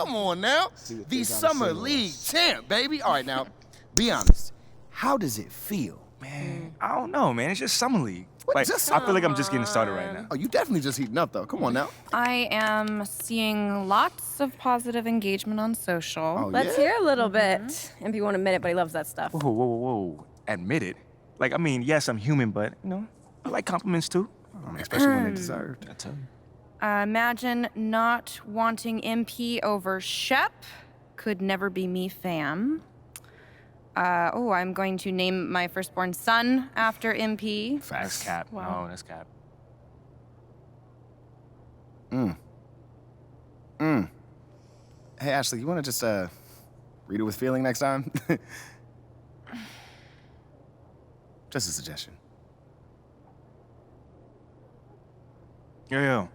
come on now. See what The they gotta Summer say to League us. champ, baby. All right, now, be honest. How does it feel? Man, I don't know, man. It's just summer league. What, Like, just I feel like I'm just getting started right now. Oh, you definitely just heating up, though. Come on now. I am seeing lots of positive engagement on social. Oh, Let's yeah? hear a little bit. MP won't admit it, but he loves that stuff. Whoa, whoa, whoa, whoa. Admit it. Like, I mean, yes, I'm human, but, you know, I like compliments too. Especially when they're deserved. I tell you. Imagine not wanting MP over Shep. Could never be me, fam. I'm going to name my firstborn son after MP. That's cap. Wow. No, that's cap. Hey, Ashley, you want to just read it with feeling next time? Just a suggestion. Yo.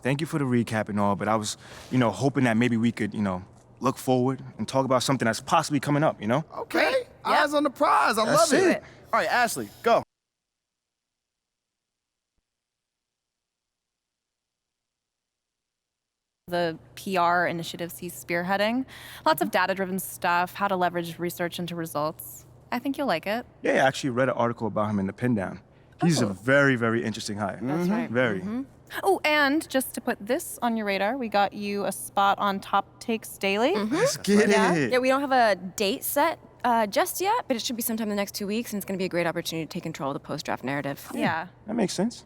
Thank you for the recap and all, but I was, hoping that maybe we could, look forward and talk about something that's possibly coming up, Okay. Eyes on the prize. I That's love it. it. All right, Ashley, go. The PR initiatives he's spearheading. Lots of data-driven stuff, how to leverage research into results. I think you'll like it. Yeah, I actually read an article about him in the Pin Down. He's a very, very interesting hire. That's right. Very. Oh, and just to put this on your radar, we got you a spot on Top Takes Daily. Let's get it. Yeah, we don't have a date set just yet, but it should be sometime in the next 2 weeks, and it's going to be a great opportunity to take control of the post-draft narrative. Yeah. That makes sense.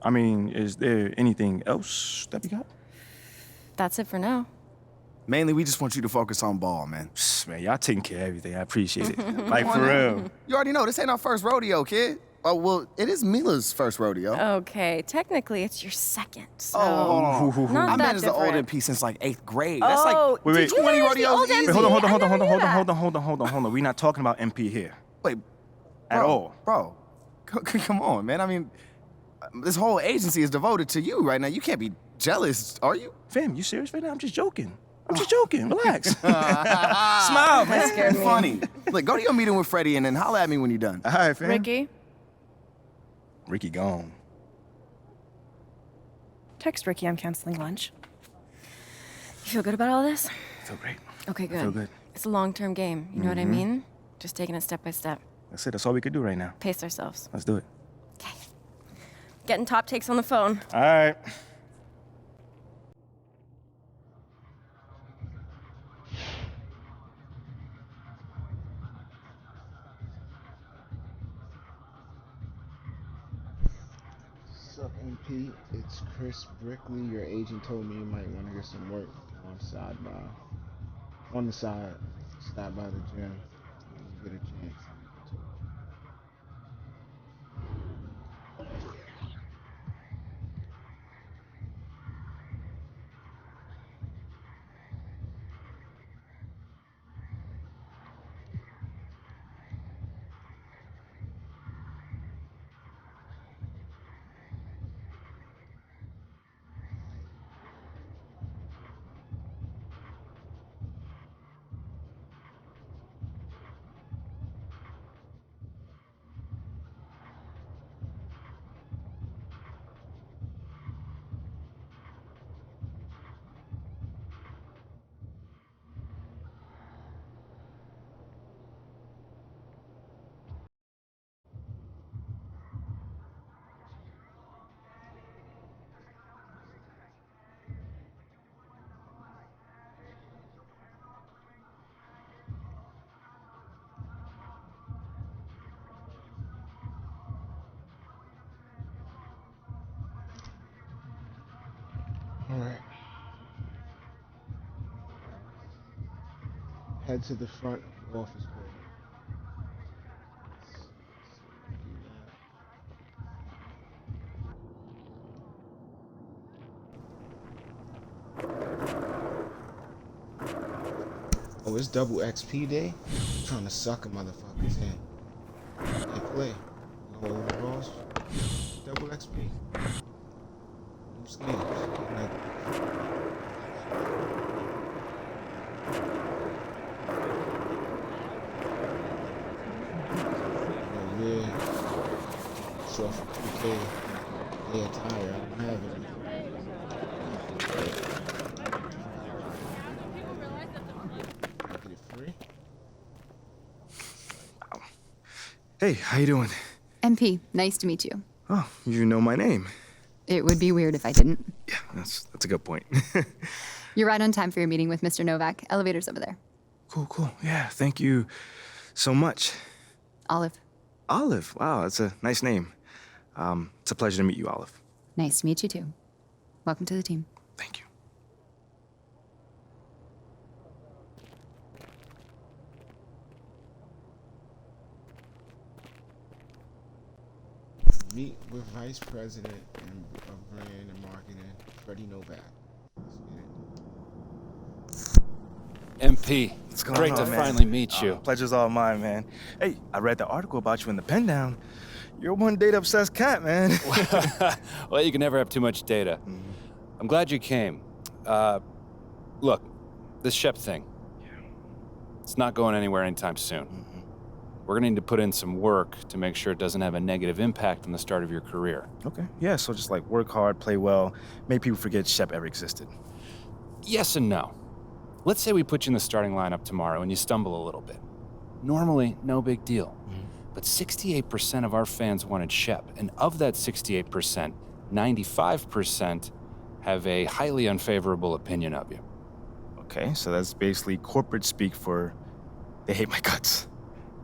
I mean, is there anything else that we got? That's it for now. Mainly, we just want you to focus on ball, man. Psst, man, y'all taking care of everything. I appreciate it. Like, for real. You already know this ain't our first rodeo, kid. Oh, well, it is Mila's first rodeo. Okay, technically it's your second, so Oh, not I've that been as the old different. MP since like 8th grade. That's Oh, like Wait, did you 20 manage the rodeos old easy. MP? Wait, hold I never on, knew that. hold on. We're not talking about MP here Wait, at bro, all. Bro, come on, man. I mean, this whole agency is devoted to you right now. You can't be jealous, are you? Fam, you serious right now? I'm just joking. Relax. Smile, man. scared me. Funny. Look, go to your meeting with Freddie and then holla at me when you're done. All right, fam. Ricky, gone. text Ricky I'm canceling lunch. You feel good about all this? I feel great. Okay, good. feel good. It's a long-term game. You know what I mean? Just taking it step by step. That's it. That's all we could do right now. Pace ourselves. Let's do it. Okay. Getting top takes on the phone. All right. Sup, MP? It's Chris Brickley. Your agent told me you might want to get some work on the side. Stop by the gym when you get a chance. Alright. Head to the front office building. Oh, it's double XP day? I'm trying to suck a motherfucker's head. Hey, play. Go over the balls. Double XP. New skills. Like, oh, yeah. Short for 2K. Yeah, tire. I don't have it. Hey, how you doing? MP, nice to meet you. Oh, you know my name. It would be weird if I didn't. Yeah, that's a good point. You're right on time for your meeting with Mr. Novak. Elevator's over there. Cool. Yeah, thank you so much. Olive, Olive, wow, that's a nice name. It's a pleasure to meet you, Olive. nice to meet you too. Welcome to the team. Thank you. Meet with Vice President of Brand and Marketing, Freddie Novak. MP, What's going great on, to man? finally meet you. Pleasure's all mine, man. Hey, I read the article about you in the pen down. You're one data-obsessed cat, man. Well, you can never have too much data. I'm glad you came. Look, this Shep thing, it's not going anywhere anytime soon. We're gonna need to put in some work to make sure it doesn't have a negative impact on the start of your career. Okay, yeah, so just like work hard, play well, make people forget Shep ever existed. Yes and no. Let's say we put you in the starting lineup tomorrow and you stumble a little bit. Normally, no big deal. But 68% of our fans wanted Shep, and of that 68%, 95% have a highly unfavorable opinion of you. Okay, so that's basically corporate speak for they hate my guts.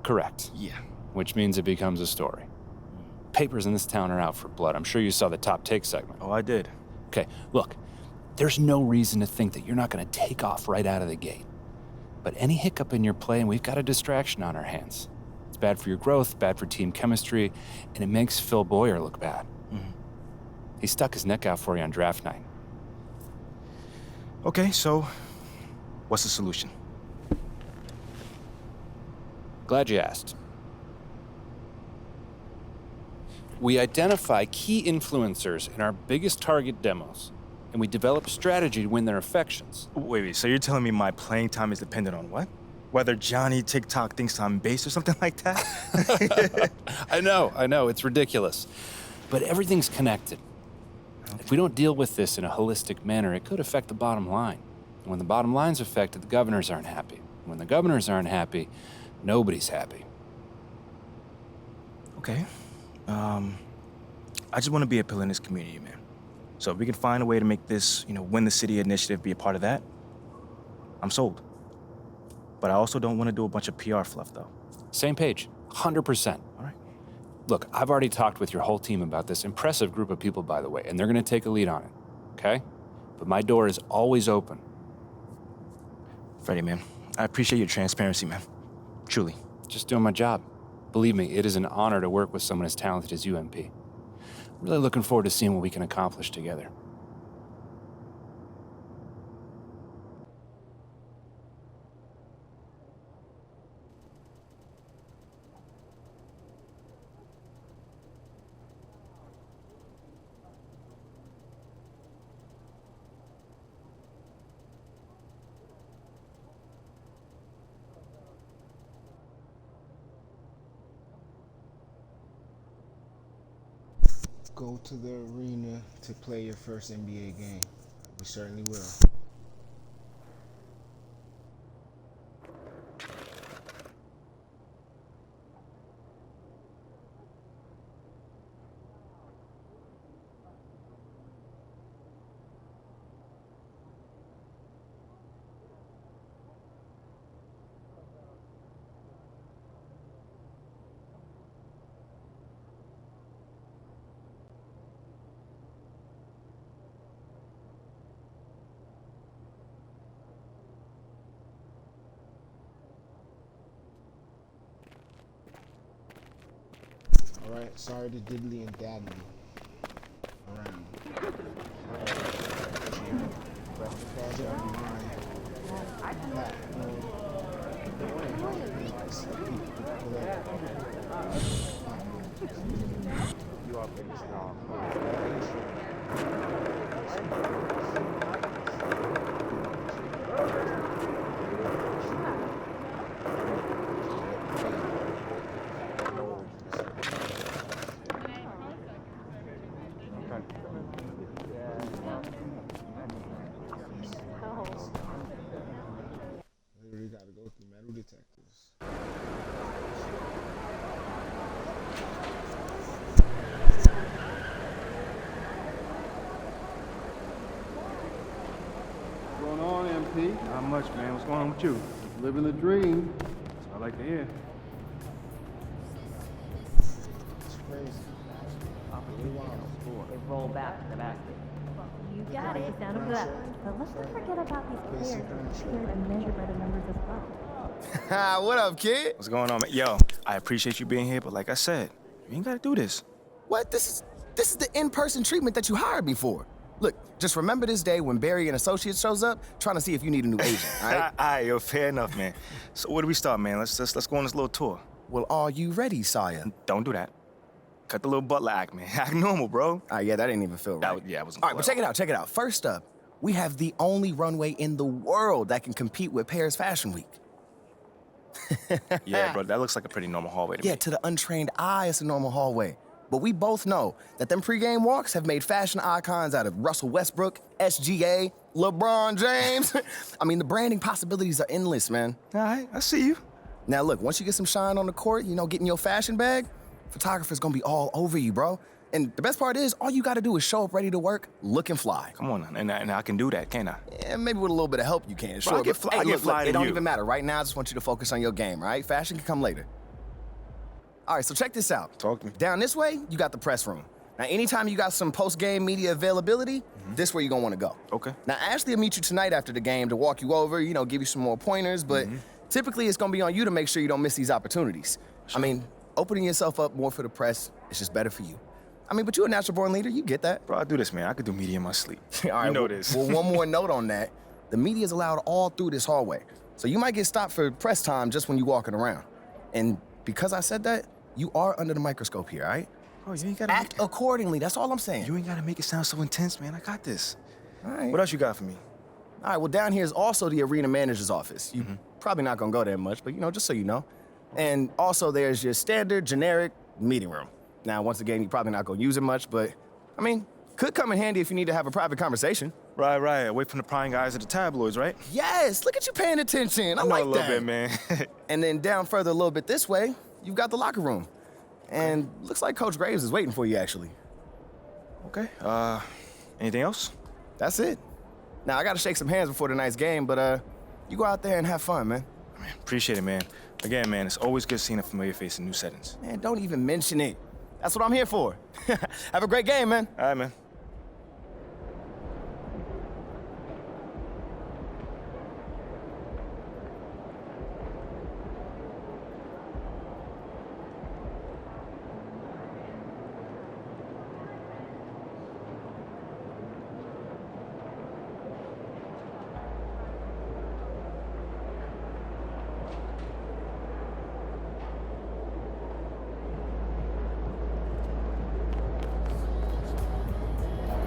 Correct. Yeah. Which means it becomes a story. Papers in this town are out for blood. I'm sure you saw the top take segment. Oh, I did. Okay, look, there's no reason to think that you're not going to take off right out of the gate. But any hiccup in your play, and we've got a distraction on our hands. It's bad for your growth, bad for team chemistry, and it makes Phil Boyer look bad. He stuck his neck out for you on draft night. Okay, so what's the solution? Glad you asked. We identify key influencers in our biggest target demos, and we develop strategy to win their affections. Wait, so you're telling me my playing time is dependent on what? Whether Johnny TikTok thinks I'm base or something like that? I know, it's ridiculous. But everything's connected. If we don't deal with this in a holistic manner, it could affect the bottom line. And when the bottom line's affected, the governors aren't happy. When the governors aren't happy, nobody's happy. Okay. I just want to be a pillar in this community, man. So if we can find a way to make this, win the city initiative be a part of that, I'm sold. But I also don't want to do a bunch of PR fluff, though. Same page, 100%. All right. Look, I've already talked with your whole team about this impressive group of people, by the way, and they're going to take a lead on it, okay? But my door is always open. Freddie, man, I appreciate your transparency, man. Truly. Just doing my job. Believe me, it is an honor to work with someone as talented as UMP. I'm really looking forward to seeing what we can accomplish together. Go to the arena to play your first NBA game. We certainly will. Alright, sorry to diddly and daddly around. Literally got to go through metal detectors. Alright, so I got my hat. Hat, no. The one in my face. I keep the bullet. You are finished now. Okay. Literally got to go through metal detectors. Alright, so I got my hat. Hat, no. The one in my face. I keep the bullet. You are finished now. Okay. Literally got to go through metal detectors. XP. Not much, man. What's going on with you? Living the dream. That's what I like to hear. It's crazy. Roll back to the basket. You got it. Down to that. But let's not forget about these players here and measured by the numbers as well. What up, kid? What's going on, man? Yo, I appreciate you being here, but like I said, you ain't gotta do this. What? This is the in-person treatment that you hired me for. Look, just remember this day when Barry and Associates shows up, trying to see if you need a new agent, all right? All right, yo, fair enough, man. So where do we start, man? Let's go on this little tour. Well, are you ready, Sire? Don't do that. Cut the little butler act, man. Act normal, bro. Yeah, that didn't even feel right. Yeah, it wasn't All right, but cool. check it out. First up, we have the only runway in the world that can compete with Paris Fashion Week. Yeah, bro, that looks like a pretty normal hallway to Yeah, me. to the untrained eye, it's a normal hallway. But we both know that them pregame walks have made fashion icons out of Russell Westbrook, SGA, LeBron James. I mean, the branding possibilities are endless, man. All right, I see you. Now, look, once you get some shine on the court, getting your fashion bag, photographer's gonna be all over you, bro. And the best part is, all you gotta do is show up ready to work, looking fly. Come on, and I can do that, can't I? Yeah, maybe with a little bit of help you can, sure. I get but, fly- I get look, fly it to don't you. even matter. Right now, I just want you to focus on your game, all right? Fashion can come later. All right, so check this out. Talk to me. Down this way, you got the press room. Now, anytime you got some post-game media availability, this where you're gonna wanna go. Okay. Now, Ashley will meet you tonight after the game to walk you over, give you some more pointers, but typically it's gonna be on you to make sure you don't miss these opportunities. I mean, opening yourself up more for the press is just better for you. I mean, but you're a natural-born leader, you get that. Bro, I do this, man. I could do media in my sleep. All right, you know well, this. Well, one more note on that. The media is allowed all through this hallway. So you might get stopped for press time just when you're walking around. And because I said that, you are under the microscope here, all right? Oh, you ain't gotta Act accordingly, that's all I'm saying. You ain't gotta make it sound so intense, man. I got this. All right. What else you got for me? All right, well, down here is also the arena manager's office. You probably not gonna go there much, but just so you know. And also there's your standard, generic meeting room. Now, once again, you're probably not gonna use it much, but, I mean, could come in handy if you need to have a private conversation. Right. Away from the prying eyes of the tabloids, right? Yes, look at you paying attention. I know like a little that. bit, man. And then down further a little bit this way, you've got the locker room. And looks like Coach Graves is waiting for you, actually. Okay. Anything else? That's it. Now, I gotta shake some hands before tonight's game, but you go out there and have fun, man. Man, appreciate it, man. Again, man, it's always good seeing a familiar face in new settings. Man, don't even mention it. That's what I'm here for. Have a great game, man. All right, man.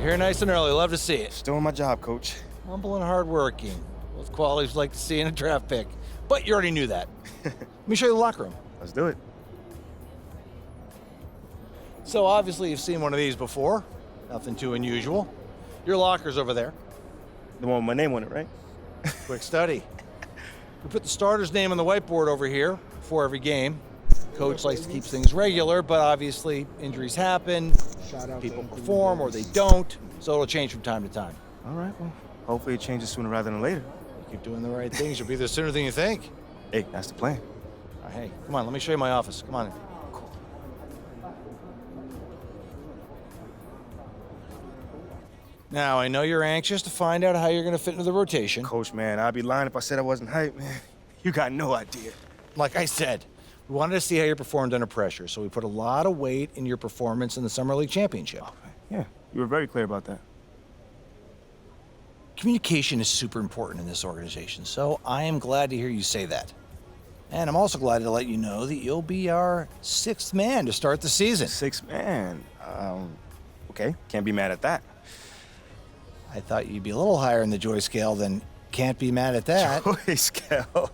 Here nice and early. Love to see it. Just doing my job, Coach. Humble and hardworking. Those qualities we like to see in a draft pick. But you already knew that. Let me show you the locker room. Let's do it. So obviously you've seen one of these before. Nothing too unusual. Your locker's over there. The one with my name on it, right? Quick study. We put the starter's name on the whiteboard over here before every game. Coach likes to keep things regular, but obviously injuries happen, people perform or they don't, so it'll change from time to time. All right, well, hopefully it changes sooner rather than later. You keep doing the right things, you'll be there sooner than you think. Hey, that's the plan. All right, hey, come on, let me show you my office. Come on in. Now, I know you're anxious to find out how you're going to fit into the rotation. Coach, man, I'd be lying if I said I wasn't hyped, man. You got no idea. Like I said, we wanted to see how you performed under pressure, so we put a lot of weight in your performance in the Summer League Championship. Okay. Yeah, you were very clear about that. Communication is super important in this organization, so I am glad to hear you say that. And I'm also glad to let you know that you'll be our sixth man to start the season. Sixth man. Okay, can't be mad at that. I thought you'd be a little higher in the joy scale than can't be mad at that. Joy scale.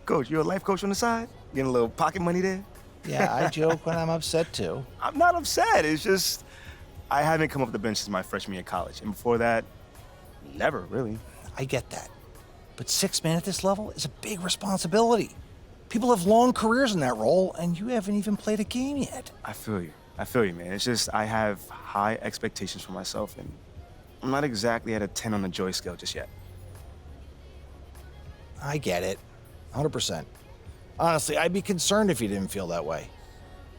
Coach, you a life coach on the side? Getting a little pocket money there? Yeah, I joke when I'm upset too. I'm not upset. It's just I haven't come up the bench since my freshman year of college. And before that, never, really. I get that. But sixth man at this level is a big responsibility. People have long careers in that role, and you haven't even played a game yet. I feel you, man. It's just I have high expectations for myself, and I'm not exactly at a 10 on the joy scale just yet. I get it. 100%. Honestly, I'd be concerned if you didn't feel that way.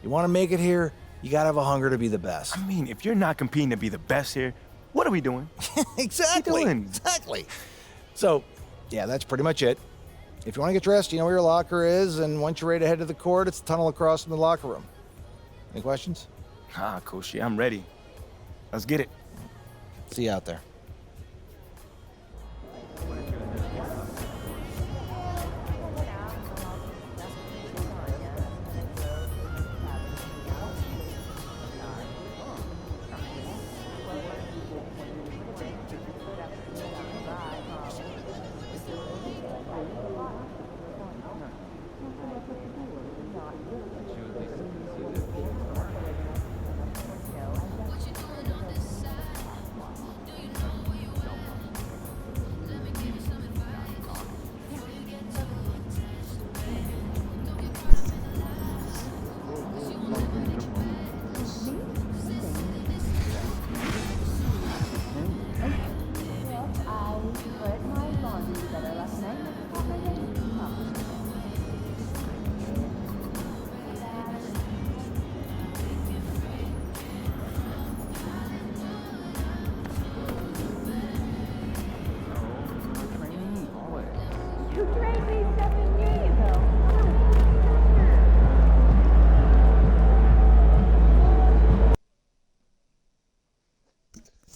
You want to make it here, you got to have a hunger to be the best. I mean, if you're not competing to be the best here, what are we doing? Exactly. What are you doing? Exactly. So, yeah, that's pretty much it. If you want to get dressed, you know where your locker is, and once you're ready to head to the court, it's the tunnel across from the locker room. Any questions? Ah, Coach, I'm ready. Let's get it. See you out there.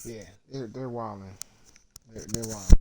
Yeah, they're wilding. They're wild.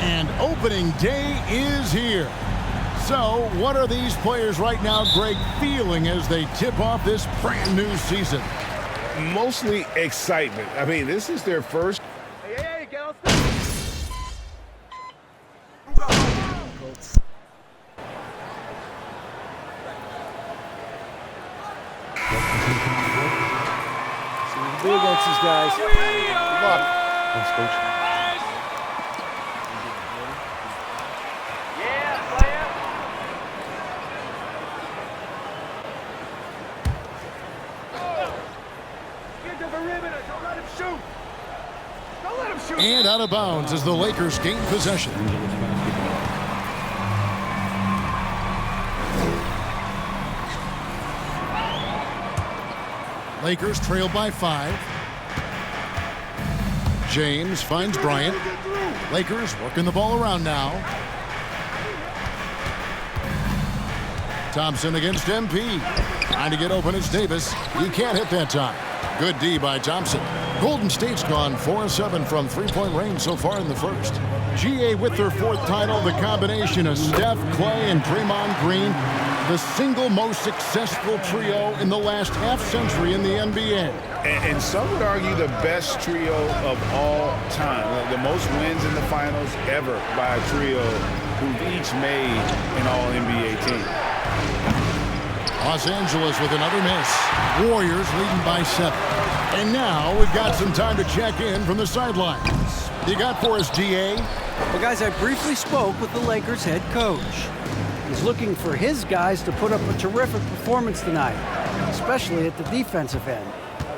And opening day is here. So what are these players right now, Greg, feeling as they tip off this brand new season? Mostly excitement. I mean, this is their first. Hey, get off Be against these guys. Good luck. Thanks, Coach. And out of bounds as the Lakers gain possession. Lakers trail by 5. James finds Bryant. Lakers working the ball around now. Thompson against MP. Trying to get open as Davis. He can't hit that time. Good D by Thompson. Golden State's gone 4-7 from three-point range so far in the first. GA with their 4th title, the combination of Steph, Clay, and Draymond Green, the single most successful trio in the last half-century in the NBA. And some would argue the best trio of all time. The most wins in the finals ever by a trio who've each made an All-NBA team. Los Angeles with another miss. Warriors leading by 7. And now we've got some time to check in from the sidelines. You got for us, GA? Well, guys, I briefly spoke with the Lakers head coach. He's looking for his guys to put up a terrific performance tonight, especially at the defensive end.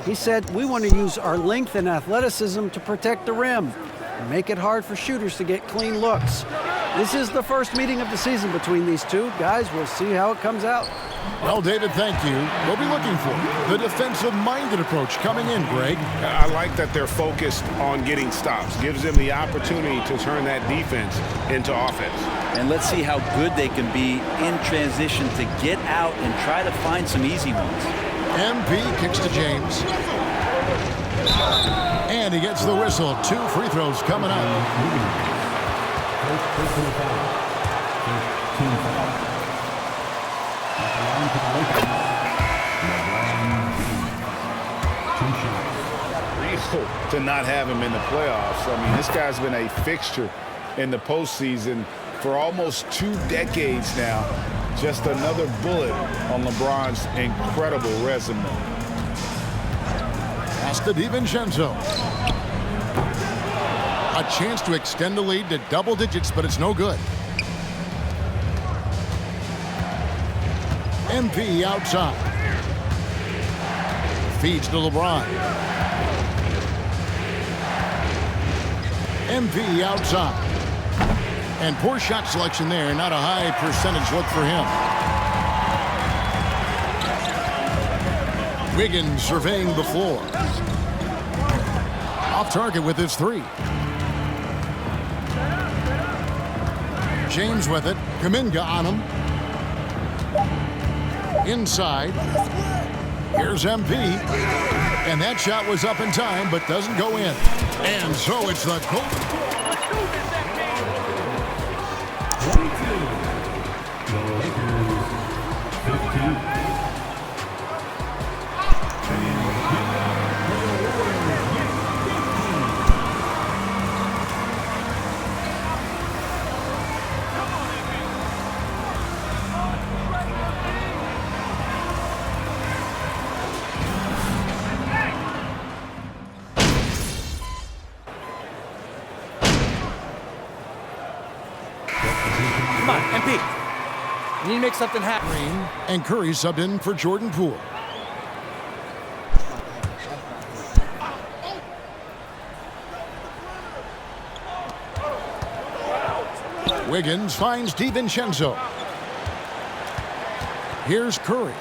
He said, we want to use our length and athleticism to protect the rim and make it hard for shooters to get clean looks. This is the first meeting of the season between these two. Guys, we'll see how it comes out. Well, David, thank you. We'll be looking for the defensive-minded approach coming in, Greg. I like that they're focused on getting stops. Gives them the opportunity to turn that defense into offense. And let's see how good they can be in transition to get out and try to find some easy ones. MP kicks to James. And he gets the whistle. 2 free throws coming up. To not have him in the playoffs. I mean, this guy's been a fixture in the postseason for almost 2 decades now. Just another bullet on LeBron's incredible resume. Pass to DiVincenzo. A chance to extend the lead to double digits, but it's no good. MP outside. Feeds to LeBron. MP outside. And poor shot selection there. Not a high percentage look for him. Wiggins surveying the floor. Off target with his 3. James with it. Kuminga on him. Inside. Here's MP. And that shot was up in time, but doesn't go in. And so it's the goal. Come on, MP. You need to make something happen. Green and Curry subbed in for Jordan Poole. Wiggins finds DiVincenzo. Here's Curry.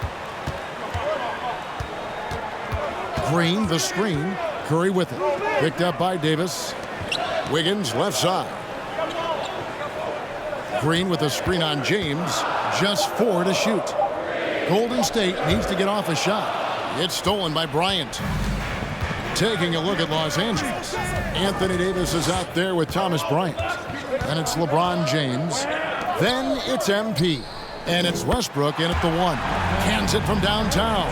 Green, the screen. Curry with it. Picked up by Davis. Wiggins left side. Green with a screen on James. Just 4 to shoot. Golden State needs to get off a shot. It's stolen by Bryant. Taking a look at Los Angeles. Anthony Davis is out there with Thomas Bryant. Then it's LeBron James. Then it's MP. And it's Westbrook in at the 1. Cans it from downtown.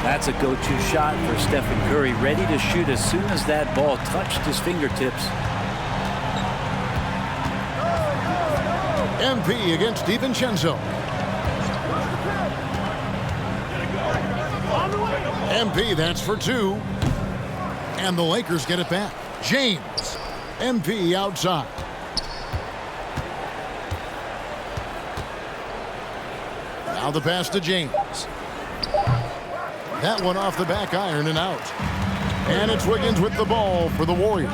That's a go-to shot for Stephen Curry, ready to shoot as soon as that ball touched his fingertips. MP against DiVincenzo. MP, that's for 2. And the Lakers get it back. James. MP outside. Now the pass to James. That one off the back iron and out. And it's Wiggins with the ball for the Warriors.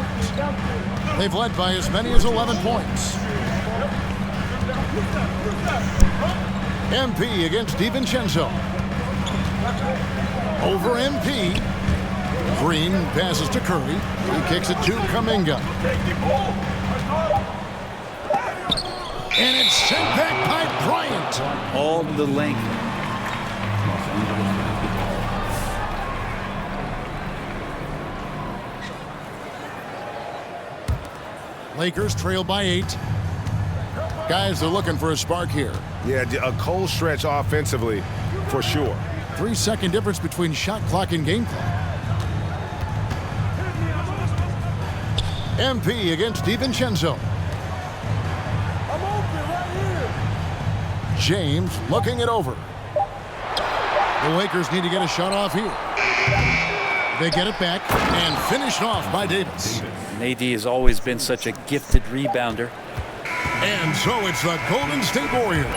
They've led by as many as 11 points. MP against DiVincenzo. Over MP. Green passes to Curry. He kicks it to Kuminga. And it's sent back by Bryant. All the length. Lakers trail by 8. Guys, they're looking for a spark here. Yeah, a cold stretch offensively, for sure. 3-second difference between shot clock and game clock. MP against DiVincenzo. James looking it over. The Lakers need to get a shot off here. They get it back and finished off by Davis. And AD has always been such a gifted rebounder. And so it's the Golden State Warriors.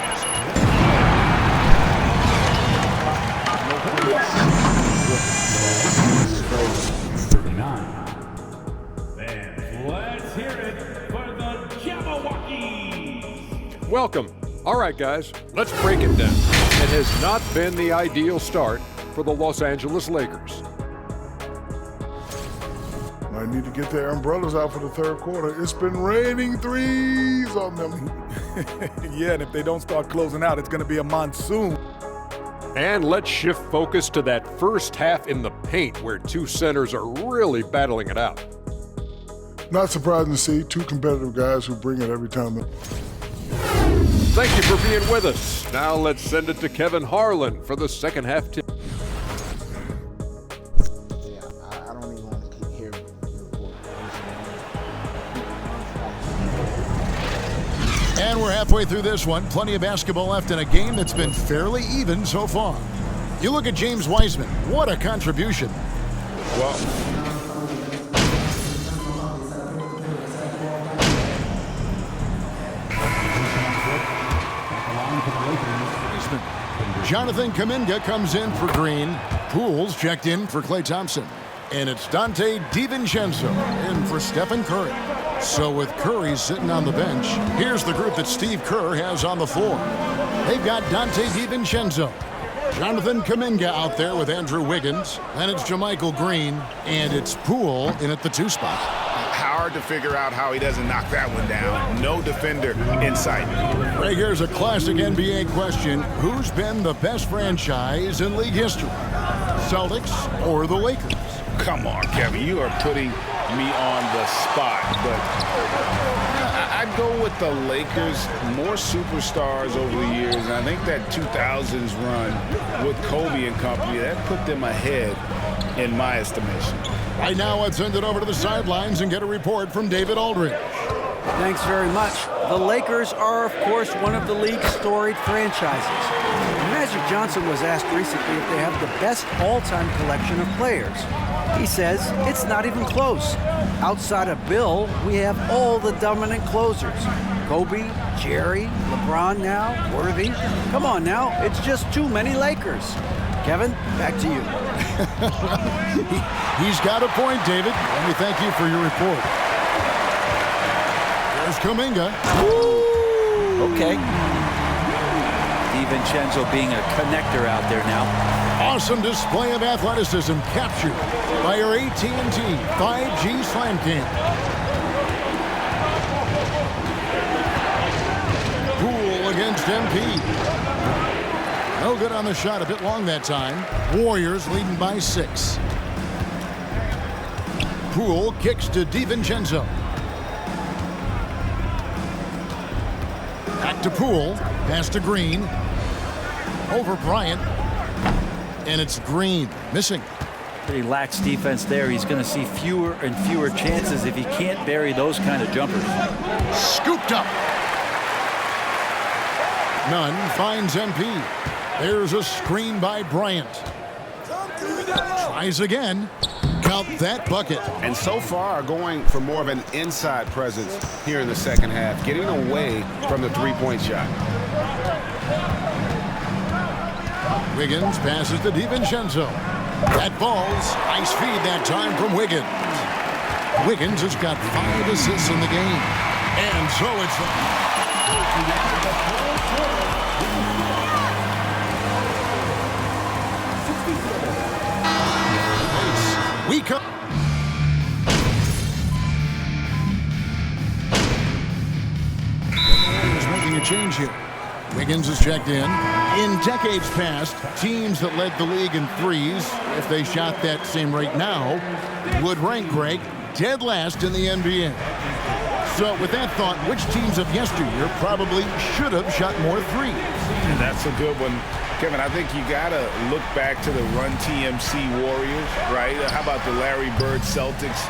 Let's hear it for the Jabberwockies. Welcome. All right, guys, let's break it down. It has not been the ideal start for the Los Angeles Lakers. Might need to get their umbrellas out for the third quarter. It's been raining threes on them. Yeah, and if they don't start closing out, it's going to be a monsoon. And let's shift focus to that first half in the paint where two centers are really battling it out. Not surprising to see two competitive guys who bring it every time. Thank you for being with us. Now let's send it to Kevin Harlan for the second half tip. I don't even want to keep hearing the report. And we're halfway through this one. Plenty of basketball left in a game that's been fairly even so far. You look at James Wiseman. What a contribution. Well, Jonathan Kuminga comes in for Green. Poole's checked in for Klay Thompson. And it's Dante DiVincenzo in for Stephen Curry. So with Curry sitting on the bench, here's the group that Steve Kerr has on the floor. They've got Dante DiVincenzo, Jonathan Kuminga out there with Andrew Wiggins. Then it's JaMychal Green, and it's Poole in at the 2 spot. hard to figure out how he doesn't knock that one down. No defender in sight. Right, here's a classic NBA question. Who's been the best franchise in league history? Celtics or the Lakers? Come on, Kevin. You are putting me on the spot, but I'd go with the Lakers. More superstars over the years, and I think that 2000s run with Kobe and company, that put them ahead in my estimation. Right now, let's send it over to the sidelines and get a report from David Aldridge. Thanks very much. The Lakers are, of course, one of the league's storied franchises. Magic Johnson was asked recently if they have the best all-time collection of players. He says it's not even close. Outside of Bill, we have all the dominant closers. Kobe, Jerry, LeBron now, Worthy. Come on now, it's just too many Lakers. Kevin, back to you. He's got a point, David. Let me thank you for your report. There's Kuminga. Okay. DiVincenzo being a connector out there now. Awesome display of athleticism captured by our AT&T 5G Slam Cam. Poole against MP. No good on the shot, a bit long that time. Warriors leading by 6. Poole kicks to DiVincenzo. Back to Poole, pass to Green. Over Bryant. And it's Green, missing. Pretty lax defense there. He's going to see fewer and fewer chances if he can't bury those kind of jumpers. Scooped up. Nunn finds MP. There's a screen by Bryant. Tries again. Count that bucket. And so far, going for more of an inside presence here in the second half, getting away from the three-point shot. Wiggins passes to DiVincenzo. That ball's ice feed that time from Wiggins. Wiggins has got 5 assists in the game. And so it's... We come. He's making a change here. Wiggins is checked in. In decades past, teams that led the league in threes, if they shot that same rate now, would rank, Greg, dead last in the NBA. So with that thought, which teams of yesteryear probably should have shot more threes? And that's a good one. Kevin, I think you got to look back to the Run TMC Warriors, right? How about the Larry Bird Celtics?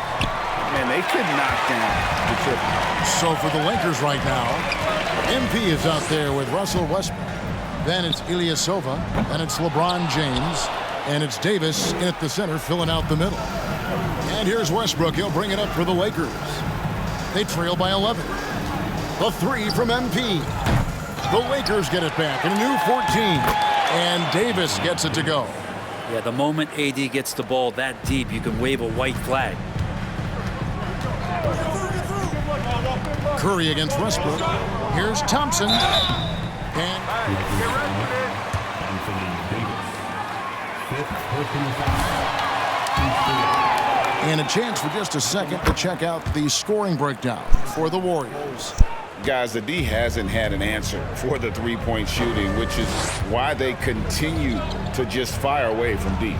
Man, they could knock down the triple. So for the Lakers right now, MP is out there with Russell Westbrook. Then it's Ilyasova. Then it's LeBron James. And it's Davis in at the center, filling out the middle. And here's Westbrook. He'll bring it up for the Lakers. They trail by 11. The three from MP. The Lakers get it back in a new 14. And Davis gets it to go. Yeah, the moment AD gets the ball that deep, you can wave a white flag. Curry against Westbrook. Here's Thompson. And a chance for just a second to check out the scoring breakdown for the Warriors. Guys, the D hasn't had an answer for the three-point shooting, which is why they continue to just fire away from deep.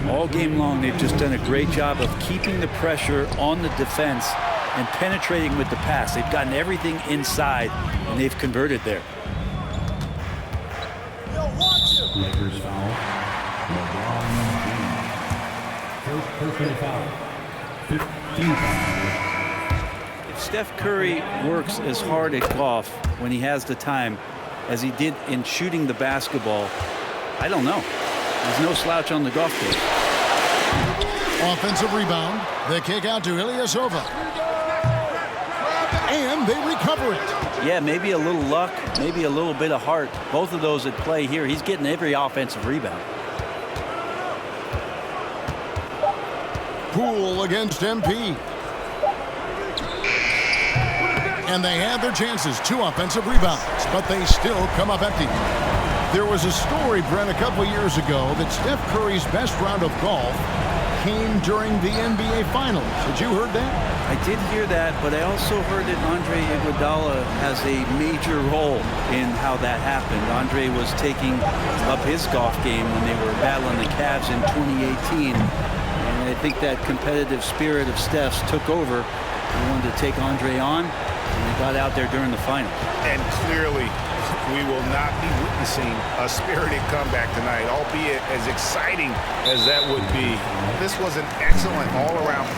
All game long, they've just done a great job of keeping the pressure on the defense and penetrating with the pass. They've gotten everything inside, and they've converted there. Lakers foul. LeBron James. First personal foul. 15 foul. If Steph Curry works as hard at golf when he has the time as he did in shooting the basketball, I don't know. There's no slouch on the golf course. Offensive rebound. The kick out to Ilyasova. And they recover it. Yeah, maybe a little luck, maybe a little bit of heart. Both of those at play here. He's getting every offensive rebound. Poole against MP. And they had their chances. 2 offensive rebounds, but they still come up empty. There was a story, Brent, a couple years ago that Steph Curry's best round of golf came during the NBA Finals. Had you heard that? I did hear that, but I also heard that Andre Iguodala has a major role in how that happened. Andre was taking up his golf game when they were battling the Cavs in 2018. And I think that competitive spirit of Steph's took over. He wanted to take Andre on, and they got out there during the finals. And clearly, we will not be witnessing a spirited comeback tonight, albeit as exciting as that would be. This was an excellent all-around.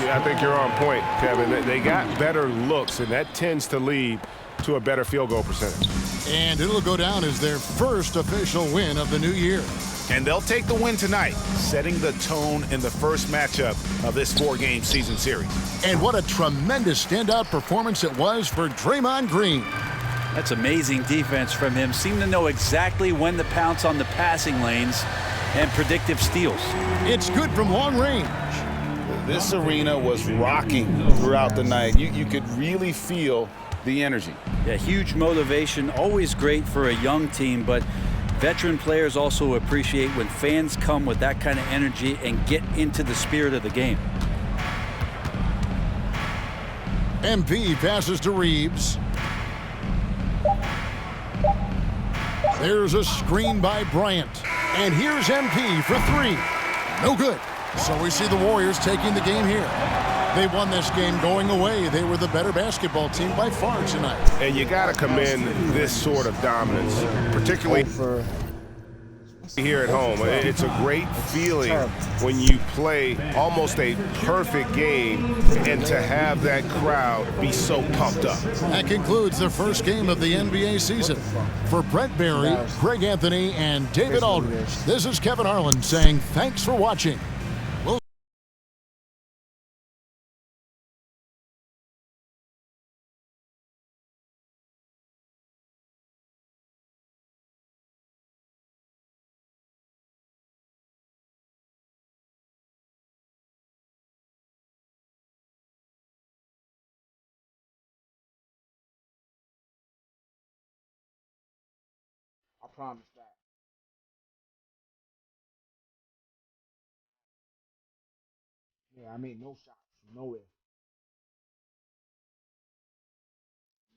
Yeah, I think you're on point, Kevin. They got better looks, and that tends to lead to a better field goal percentage. And it'll go down as their first official win of the new year. And they'll take the win tonight, setting the tone in the first matchup of this 4-game season series. And what a tremendous standout performance it was for Draymond Green. That's amazing defense from him. Seemed to know exactly when to pounce on the passing lanes and predictive steals. It's good from long range. This arena was rocking throughout the night. You could really feel the energy. Yeah, huge motivation, always great for a young team, but veteran players also appreciate when fans come with that kind of energy and get into the spirit of the game. MP passes to Reeves. There's a screen by Bryant. And here's MP for 3. No good. So we see the Warriors taking the game here. They won this game going away. They were the better basketball team by far tonight. And you got to commend this sort of dominance, particularly here at home. It's a great feeling when you play almost a perfect game and to have that crowd be so pumped up. That concludes the first game of the NBA season. For Brent Barry, Greg Anthony, and David Aldridge, this is Kevin Harlan saying thanks for watching. I promise that. Yeah, I made no shots from nowhere.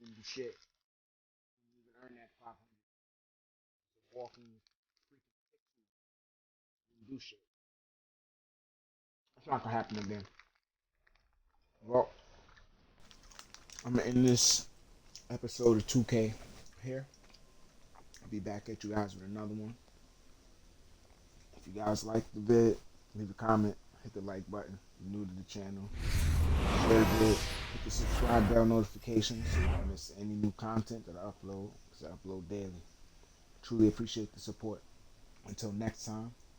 Didn't do shit. Didn't even earn that 500. Walking freaking 60. Didn't do shit. That's not gonna happen again. Well, I'm gonna end this episode of 2K here. I'll be back at you guys with another one. If you guys like the vid, leave a comment. hit the like button. If you're new to the channel, share it. Hit the subscribe bell notifications so you don't miss any new content that I upload, because I upload daily. Truly appreciate the support. Until next time,